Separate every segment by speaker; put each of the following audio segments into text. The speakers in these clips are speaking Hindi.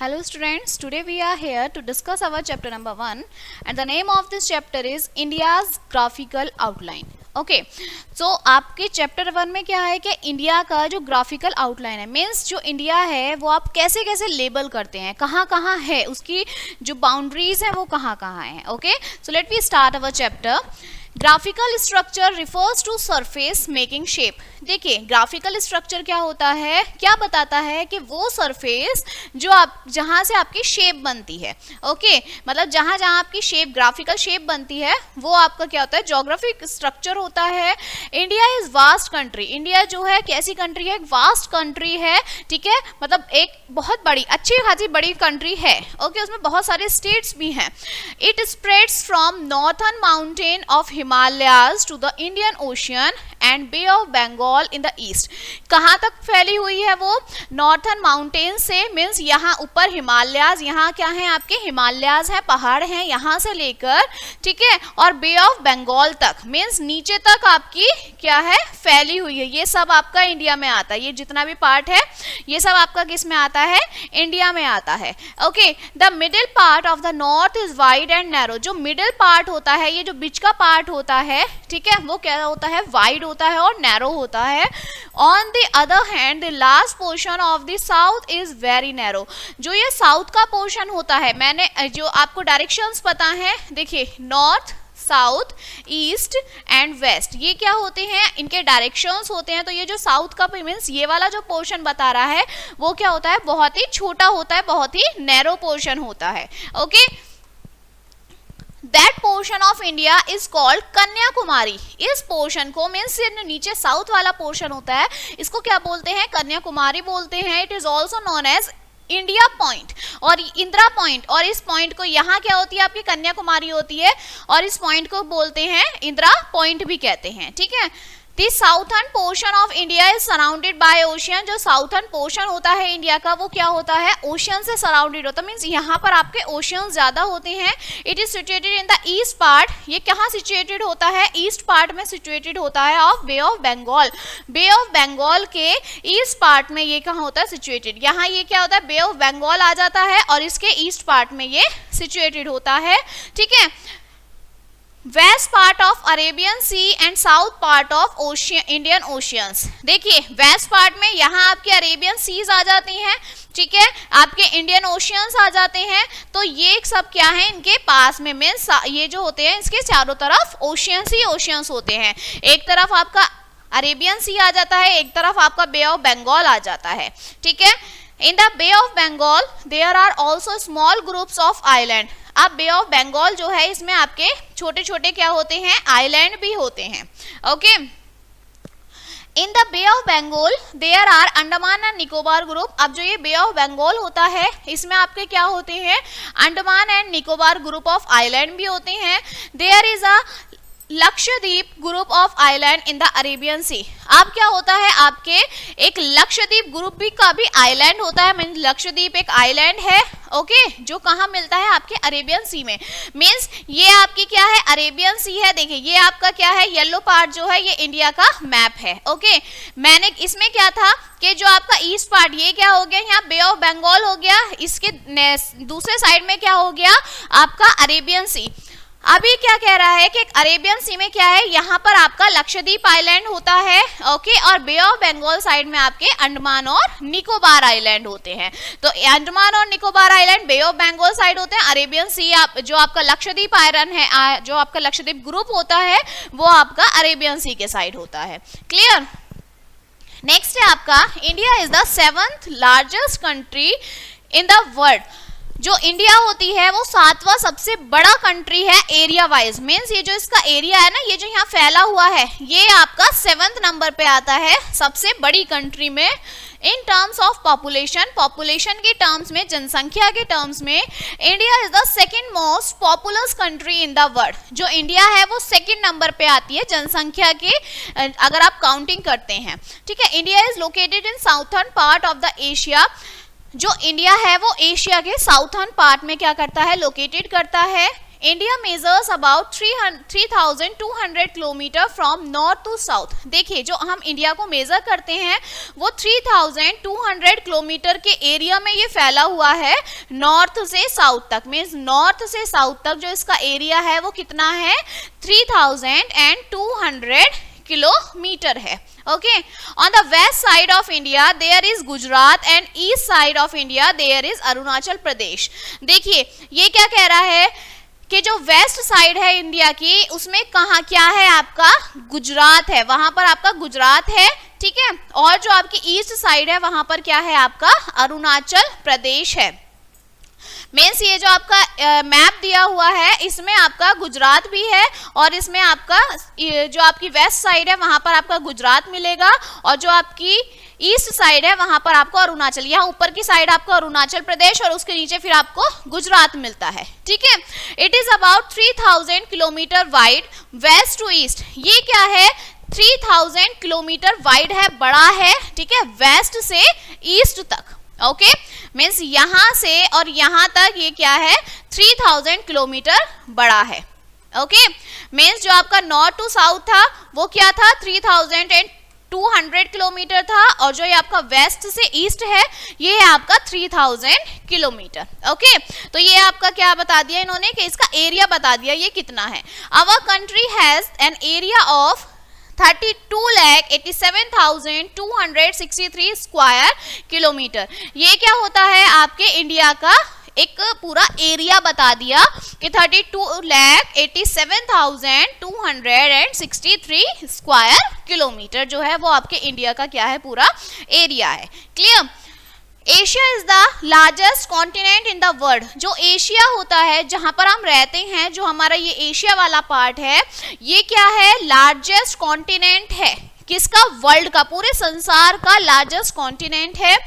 Speaker 1: Hello students, today we are here to discuss our chapter number 1 and the name of this chapter is India's graphical outline. Okay so आपके चैप्टर 1 में क्या है कि इंडिया का जो ग्राफिकल आउटलाइन है, मीन्स जो इंडिया है वो आप कैसे कैसे लेबल करते हैं, कहाँ कहाँ है, उसकी जो बाउंड्रीज हैं वो कहाँ कहाँ हैं. Okay so let we start our chapter. Graphical structure refers to surface making shape. देखिए ग्राफिकल स्ट्रक्चर क्या होता है, क्या बताता है कि वो सरफेस जो आप जहाँ से आपकी शेप बनती है. ओके मतलब जहाँ जहाँ आपकी शेप ग्राफिकल शेप बनती है वो आपका क्या होता है, ज्योग्राफिक स्ट्रक्चर होता है. India is vast country. India जो है कैसी कंट्री है, एक वास्ट कंट्री है. ठीक है, मतलब एक बहुत बड़ी अच्छी खासी बड़ी कंट्री है. ओके उसमें बहुत सारे स्टेट्स भी हैं. It spreads from northern mountain of Himalayas to the Indian ocean and bay of Bengal in the east. कहाँ तक फैली हुई है वो, नॉर्थर्न माउंटेन से, मीन्स यहाँ ऊपर हिमालयाज, यहाँ क्या है आपके हिमालयाज है, पहाड़ हैं, यहाँ से लेकर ठीक है और बे ऑफ बंगाल तक, मीन्स नीचे तक आपकी क्या है फैली हुई है. ये सब आपका इंडिया में आता है. ये जितना भी पार्ट है ये सब आपका किस में आता है, इंडिया में आता है. Okay the middle part of the north is wide and narrow. जो मिडिल पार्ट होता है, ये जो बीच का पार्ट होता है, ठीक है, वो क्या होता है, वाइड होता है और नैरो होता है. On the other hand the last portion of the south is very narrow. जो ये साउथ का पोर्शन होता है, मैंने जो आपको डायरेक्शंस पता है, देखिए north, south, east and west, ये क्या होते हैं, इनके डायरेक्शंस होते हैं. तो ये जो साउथ का मीन्स ये वाला जो पोर्शन बता रहा है वो क्या होता है, बहुत ही छोटा होता है, बहुत ही नैरो पोर्शन होता है. Okay that portion of India is called Kanyakumari. इस पोर्शन को मीन्स नीचे साउथ वाला पोर्शन होता है, इसको क्या बोलते हैं, कन्याकुमारी बोलते हैं. It is also known as India point और इंदिरा पॉइंट. और इस पॉइंट को यहाँ क्या होती है आपकी कन्याकुमारी होती है और इस पॉइंट को बोलते हैं इंदिरा पॉइंट भी कहते हैं. ठीक है, the southern portion of India is surrounded by ocean. जो साउथर्न पोर्शन होता है इंडिया का वो क्या होता है, ओशियन से सराउंडेड होता है, मीन्स यहाँ पर आपके ओशियन ज्यादा होते हैं. It is situated in the east part. ये कहाँ सिचुएटेड होता है, ईस्ट पार्ट में सिचुएटेड होता है of bay of Bengal. Bay of Bengal के ईस्ट पार्ट में ये कहाँ होता है सिचुएटेड. यहाँ ये क्या होता है, बे ऑफ बंगाल आ जाता है और इसके ईस्ट पार्ट में ये सिचुएटेड होता है. ठीक है, west part of Arabian sea and south part of ocean Indian oceans. देखिए वेस्ट पार्ट में यहाँ आपके अरेबियन सीज आ जाती हैं, ठीक है, आपके इंडियन ओशियंस आ जाते हैं. तो ये सब क्या है इनके पास में, मीन्स ये जो होते हैं इसके चारों तरफ ओशियंस ही ओशियंस होते हैं. एक तरफ आपका अरेबियन सी आ जाता है, एक तरफ आपका बे ऑफ बंगाल आ जाता है. ठीक है, in the bay of Bengal there are also small groups of island. अब बे ऑफ बंगाल जो है इसमें आपके छोटे छोटे क्या होते हैं, आइलैंड भी होते हैं. Okay in the bay of Bengal there are Andaman and Nicobar group. अब जो ये बे ऑफ बंगाल होता है इसमें आपके क्या होते हैं, Andaman and Nicobar group of island भी होते हैं. There is a Lakshadweep group of island in the Arabian sea. अब क्या होता है आपके एक लक्षद्वीप ग्रुप भी का भी आइलैंड होता है, मीन्स लक्षद्वीप एक आइलैंड है. ओके जो कहाँ मिलता है आपके अरेबियन सी में, मीन्स ये आपकी क्या है अरेबियन सी है. देखिए ये आपका क्या है, येलो पार्ट जो है ये इंडिया का मैप है. ओके मैंने इसमें क्या था कि जो आपका ईस्ट पार्ट ये क्या हो गया, यहाँ बे ऑफ बंगाल हो गया, इसके दूसरे साइड में क्या हो गया आपका अरेबियन सी. अभी क्या कह रहा है कि अरेबियन सी में क्या है, यहाँ पर आपका लक्षद्वीप आइलैंड होता है. ओके और बे ऑफ बंगाल साइड में आपके अंडमान और निकोबार आइलैंड होते हैं. तो अंडमान और Nicobar island bay of Bengal side होते हैं. अरेबियन सी आप जो आपका लक्षद्वीप आइलैंड है, जो आपका लक्षद्वीप ग्रुप होता है वो आपका अरेबियन सी के साइड होता है. क्लियर. नेक्स्ट है आपका India is the 7th largest country in the world. जो इंडिया होती है वो 7वां सबसे बड़ा कंट्री है एरिया वाइज, मीन्स ये जो इसका एरिया है ना, ये जो यहाँ फैला हुआ है ये आपका 7th नंबर पे आता है सबसे बड़ी कंट्री में. In terms of population, population के टर्म्स में, जनसंख्या के टर्म्स में India is the 2nd most populous country in the world. जो इंडिया है वो 2nd नंबर पे आती है जनसंख्या के, अगर आप काउंटिंग करते हैं. ठीक है, India is located in southern part of the Asia. जो इंडिया है वो एशिया के साउथर्न पार्ट में क्या करता है, लोकेटेड करता है. India measures about 3200 kilometre from north to south. देखिए जो हम इंडिया को मेजर करते हैं वो 3200 किलोमीटर के एरिया में ये फैला हुआ है नॉर्थ से साउथ तक। मीन्स नॉर्थ से साउथ तक जो इसका एरिया है वो कितना है 3200 किलोमीटर है। Okay, on the west side of India there is Gujarat and east side of India there is Arunachal Pradesh. देखिए ये क्या कह रहा है कि जो वेस्ट साइड है इंडिया की उसमें कहाँ क्या है आपका गुजरात है, वहां पर आपका गुजरात है, ठीक है, और जो आपकी ईस्ट साइड है वहां पर क्या है आपका अरुणाचल प्रदेश है। मीन्स ये जो आपका मैप दिया हुआ है इसमें आपका गुजरात भी है और इसमें आपका जो आपकी वेस्ट साइड है वहां पर आपका गुजरात मिलेगा और जो आपकी ईस्ट साइड है वहां पर आपको अरुणाचल, यहाँ ऊपर की साइड आपको अरुणाचल प्रदेश और उसके नीचे फिर आपको गुजरात मिलता है, ठीक है। It is about 3000 kilometre wide west to east. ये क्या है 3000 किलोमीटर वाइड है, बड़ा है, ठीक है, वेस्ट से ईस्ट तक। ओके, मीन्स यहां से और यहां तक ये क्या है 3000 किलोमीटर बड़ा है। ओके, मीन्स जो आपका नॉर्थ टू साउथ था वो क्या था 3200 किलोमीटर था और जो ये आपका वेस्ट से ईस्ट है ये है आपका 3000 किलोमीटर। ओके, तो ये आपका क्या बता दिया इन्होंने कि इसका एरिया बता दिया ये कितना है। Our country has an area of 32,87,263 square kilometre. ये क्या होता है आपके इंडिया का एक पूरा एरिया बता दिया कि 32,87,263 स्क्वायर किलोमीटर जो है वो आपके इंडिया का क्या है पूरा एरिया है। Clear. Asia is the largest continent in the world. जो एशिया होता है जहां पर हम रहते हैं, जो हमारा ये एशिया वाला पार्ट है ये क्या है लार्जेस्ट कॉन्टिनेंट है किसका वर्ल्ड का, पूरे संसार का लार्जेस्ट कॉन्टिनेंट है।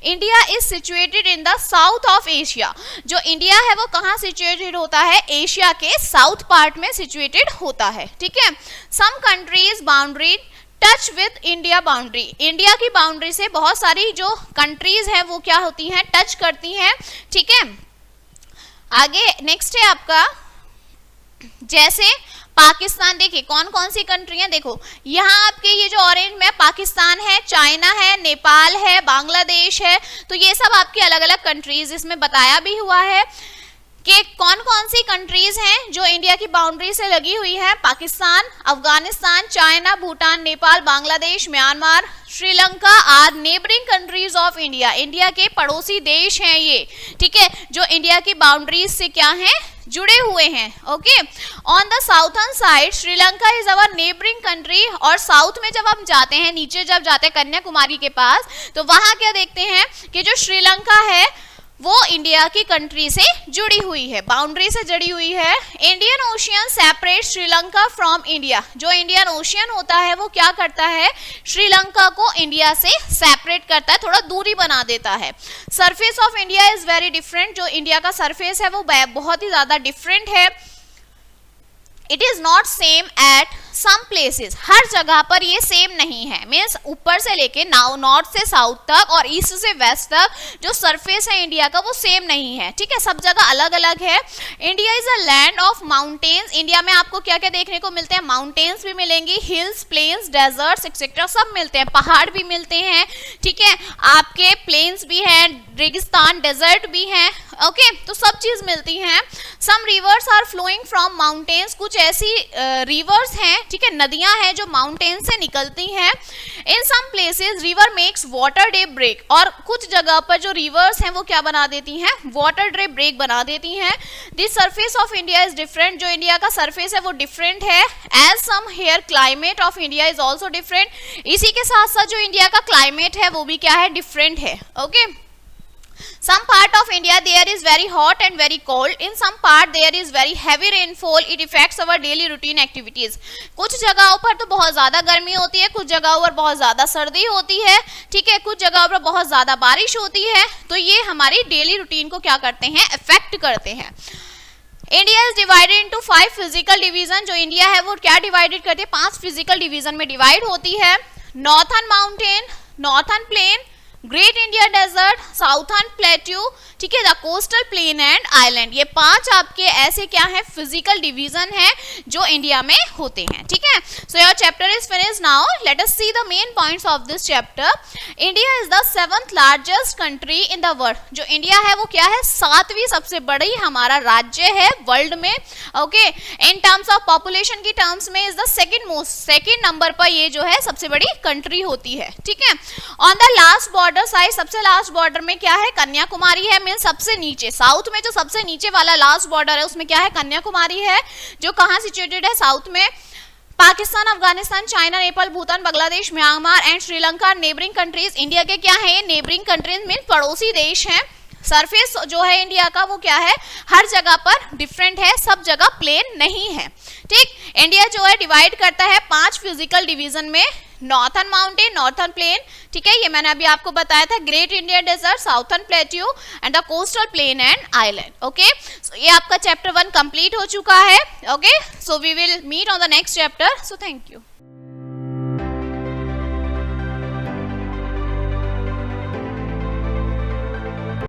Speaker 1: India is situated in the south of Asia. जो इंडिया है वो कहाँ सिचुएटेड होता है एशिया के साउथ पार्ट में सिचुएटेड होता है, ठीक है। Some countries boundary touch with India boundary. India की बाउंड्री से बहुत सारी जो कंट्रीज हैं वो क्या होती हैं टच करती हैं, ठीक है। आगे नेक्स्ट है आपका जैसे पाकिस्तान। देखिए कौन कौन सी कंट्री हैं, देखो यहाँ आपके ये जो ऑरेंज में पाकिस्तान है, चाइना है, नेपाल है, बांग्लादेश है, तो ये सब आपकी अलग अलग कंट्रीज इसमें बताया भी हुआ है कि कौन कौन सी कंट्रीज हैं जो इंडिया की बाउंड्री से लगी हुई है। Pakistan, Afghanistan, China, Bhutan, Nepal, Bangladesh, Myanmar, Sri Lanka are neighbouring countries of India. India के पड़ोसी देश हैं ये, ठीक है, जो इंडिया की बाउंड्रीज से क्या हैं जुड़े हुए हैं। Okay, on the southern side Sri Lanka is our neighbouring country. और साउथ में जब हम जाते हैं, नीचे जब जाते हैं कन्याकुमारी के पास, तो वहां क्या देखते हैं कि जो श्रीलंका है वो इंडिया की कंट्री से जुड़ी हुई है, बाउंड्री से जुड़ी हुई है। Indian ocean separate Sri Lanka from India. जो इंडियन ओशियन होता है वो क्या करता है श्रीलंका को इंडिया से सेपरेट करता है, थोड़ा दूरी बना देता है। Surface of India is very different. जो इंडिया का सरफेस है वो बहुत ही ज्यादा डिफरेंट है। It is not same at some places. हर जगह पर ये सेम नहीं है। मीन्स ऊपर से लेके नॉर्थ से साउथ तक और ईस्ट से वेस्ट तक जो सरफेस है इंडिया का वो सेम नहीं है, ठीक है, सब जगह अलग अलग है। India is a land of mountains. India में आपको क्या क्या देखने को मिलते हैं, माउंटेन्स भी मिलेंगी, हिल्स, प्लेन्स, डेजर्ट्स एक्सेट्रा सब मिलते हैं, पहाड़ भी मिलते हैं, ठीक है, आपके प्लेन्स भी हैं, रेगिस्तान डेजर्ट भी हैं। ओके, तो सब चीज मिलती हैं। Some rivers are flowing from mountains. कुछ ऐसी रिवर्स हैं, ठीक है, नदियां हैं जो माउंटेन से निकलती हैं। In some places river makes water day break. और कुछ जगह पर जो रिवर्स हैं वो क्या बना देती हैं वाटर डे ब्रेक बना देती हैं। The surface of India is different. जो इंडिया का सरफेस है वो डिफरेंट है। As some here climate of India is also different. इसी के साथ साथ जो इंडिया का क्लाइमेट है वो भी क्या है डिफरेंट है। Okay, some part of India there is very hot and very cold. In some part there is very heavy rainfall. It affects our daily routine activities. कुछ जगहों पर तो बहुत ज़्यादा गर्मी होती है, कुछ जगहों पर बहुत ज़्यादा सर्दी होती है, ठीक है, कुछ जगहों पर बहुत ज़्यादा बारिश होती है। तो ये हमारी डेली रूटीन को क्या करते हैं अफेक्ट करते हैं। India is divided into 5 physical division. जो इंडिया है वो क्या डिवाइडेड करते हैं 5 फिजिकल डिवीजन में डिवाइड होती है। Northern mountain, northern plain, great India desert, southern plateau, ठीक है, the coastal plain and island. ये 5 आपके ऐसे क्या है फिजिकल डिवीजन है जो इंडिया में होते हैं, ठीक है। So your chapter is finished now, let us see the main points of this chapter. India is the 7th largest country in the world. जो इंडिया है वो क्या है, 7वीं सबसे बड़ी हमारा राज्य है वर्ल्ड में, okay. In terms of population की टर्म्स में इज द सेकंड नंबर पर ये जो है सबसे बड़ी कंट्री होती है, ठीक है। On the last border side, सबसे लास्ट बॉर्डर में क्या है, कन्याकुमारी है, मीन सबसे नीचे, साउथ में जो सबसे नीचे वाला लास्ट बॉर्डर है उसमें क्या है, कन्याकुमारी है, जो कहाँ सिचुएटेड है, साउथ में। Pakistan, Afghanistan, China, Nepal, Bhutan, Bangladesh, Myanmar and Sri Lanka neighbouring countries. India के क्या है, ये नेबरिंग कंट्रीज मीन पड़ोसी देश हैं। सरफेस जो है इंडिया का वो क्या है, हर जगह पर डिफरेंट है, सब जगह प्लेन नहीं है, ठीक। इंडिया जो है डिवाइड करता है 5 फिजिकल डिवीजन में, नॉर्थर्न माउंटेन, नॉर्थर्न प्लेन, ठीक है, ये मैंने अभी आपको बताया था, great India desert, southern plateau and the coastal plain and island, okay. So ये आपका चैप्टर 1 कंप्लीट हो चुका है, okay. So we will meet on the next chapter, so thank you.